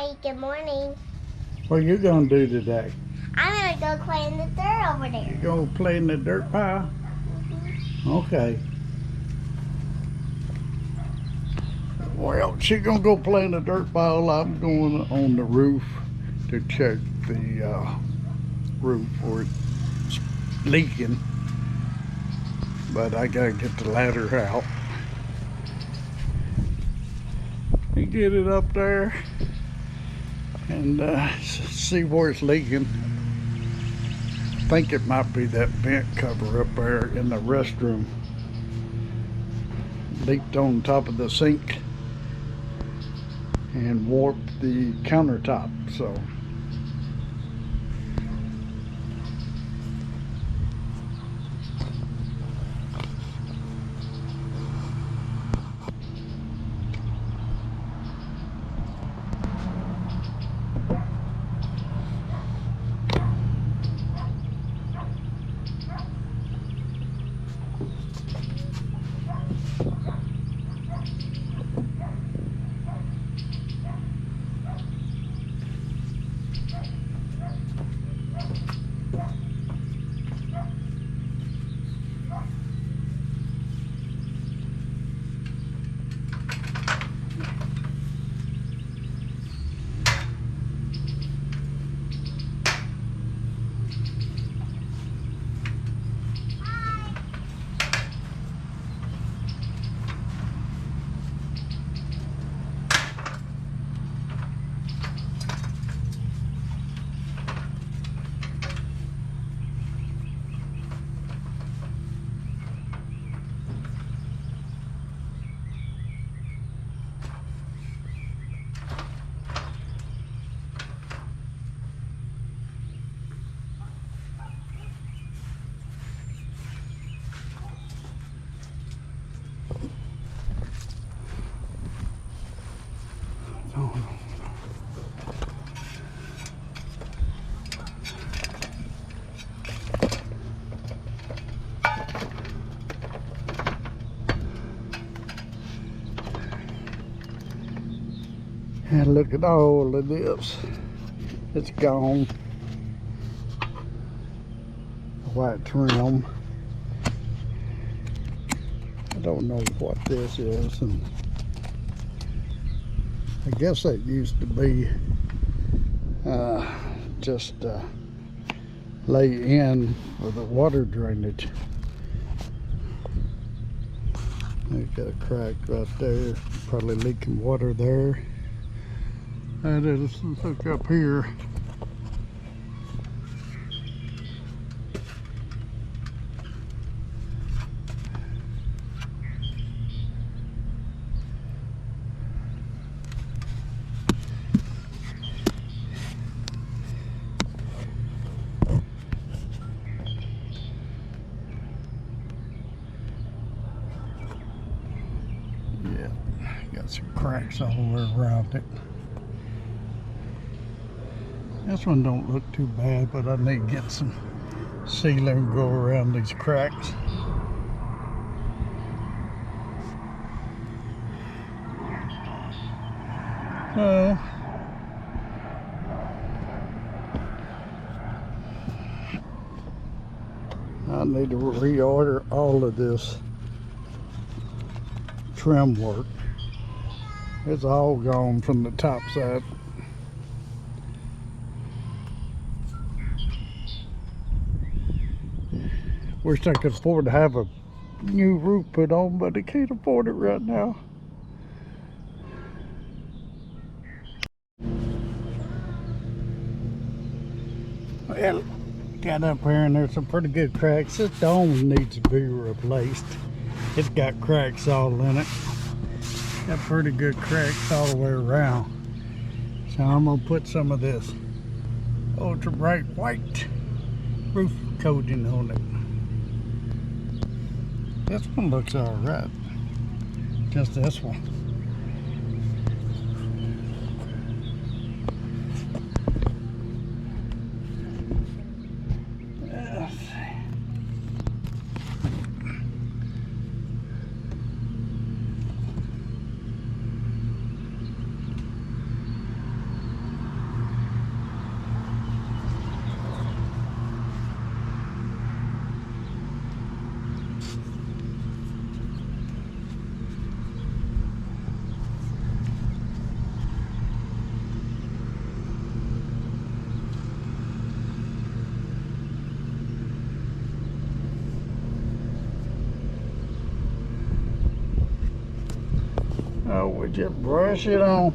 Hi, good morning. What are you gonna do today? I'm gonna go play in the dirt over there. You gonna play in the dirt pile? Okay. Well, she's gonna go play in the dirt pile. I'm going on the roof to check the roof for it's leaking. But I gotta get the ladder out and get it up there and see where it's leaking. I think it might be that vent cover up there in the restroom. Leaked on top of the sink and warped the countertop, so and look at all of this. It's gone. White trim. I don't know what this is, and I guess that used to be just lay in with the water drainage. They've got a crack right there, probably leaking water there. And let's look up here. Yeah, got some cracks all the way around it. This one don't look too bad, but I need to get some sealer and go around these cracks. Well, I need to reorder all of this trim work. It's all gone from the top side. Wish I could afford to have a new roof put on, but I can't afford it right now. Well, got up here and there's some pretty good cracks. This dome needs to be replaced. It's got cracks all in it. Got pretty good cracks all the way around. So I'm gonna put some of this ultra bright white roof coating on it. This one looks all right. Just this one. Oh, we just brush it on.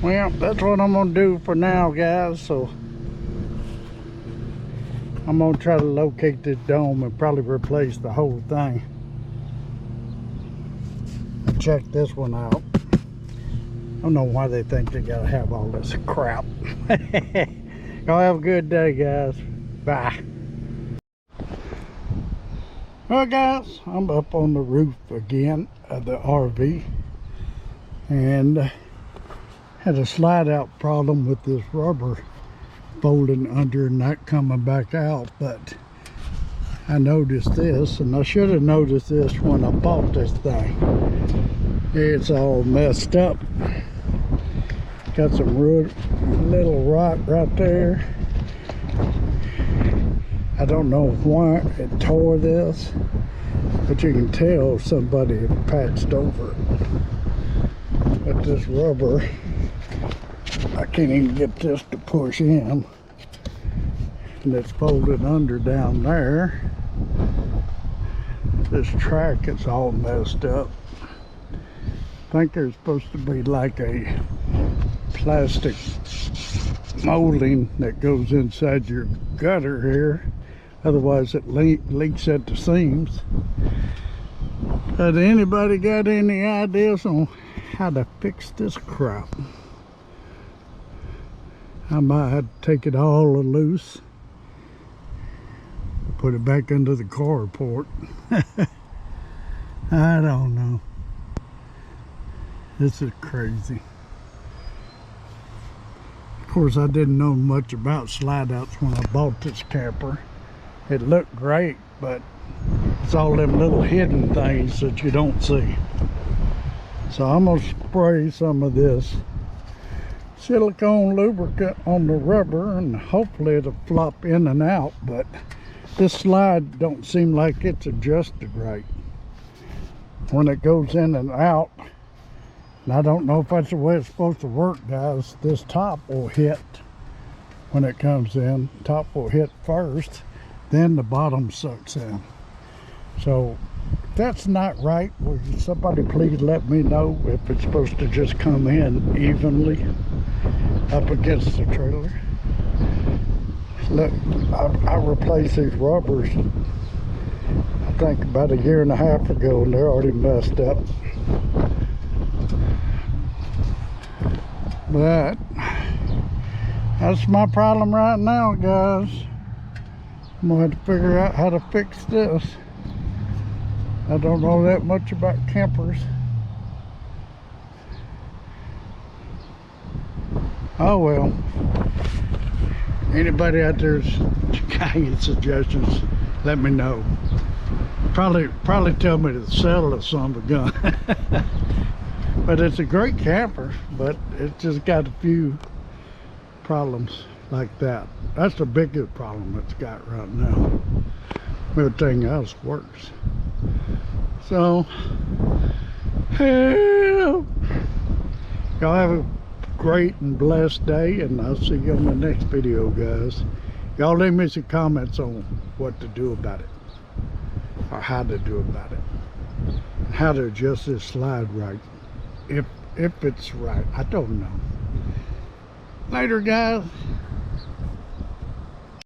Well, that's what I'm gonna do for now, guys. So I'm gonna try to locate this dome and probably replace the whole thing. And check this one out. I don't know why they think they gotta have all this crap. Y'all have a good day, guys. Bye. Well, guys, I'm up on the roof again of the RV, and had a slide out problem with this rubber folding under and not coming back out. But I noticed this, and I should have noticed this when I bought this thing. It's all messed up. Got some little rot right there. I don't know why it tore this, but you can tell somebody patched over it. But this rubber, I can't even get this to push in, and it's folded under down there. This track is all messed up. I think there's supposed to be like a plastic molding that goes inside your gutter here, otherwise it leaks at the seams. But anybody got any ideas on how to fix this crap? I might have to take it all loose, put it back under the carport. I don't know. This is crazy. Of course, I didn't know much about slide outs when I bought this camper. It looked great, but it's all them little hidden things that you don't see. So I'm gonna spray some of this silicone lubricant on the rubber, and hopefully it'll flop in and out. But this slide don't seem like it's adjusted right when it goes in and out. And I don't know if that's the way it's supposed to work, guys. This top will hit when it comes in. Top will hit first, then the bottom sucks in. So if that's not right, will somebody please let me know if it's supposed to just come in evenly up against the trailer. Look, I replaced these rubbers I think about 1.5 years ago, and they're already messed up. But that's my problem right now, guys. I'm gonna have to figure out how to fix this. I don't know that much about campers. Oh well. Anybody out there's got any suggestions, let me know. Probably tell me to sell the son of a gun. But it's a great camper, but it's just got a few problems like that. That's the biggest problem it's got right now. Everything else works. So, y'all have a great and blessed day, and I'll see you on the next video, guys. Y'all leave me some comments on what to do about it, or how to do about it, and how to adjust this slide right. If it's right, I don't know. Later, guys.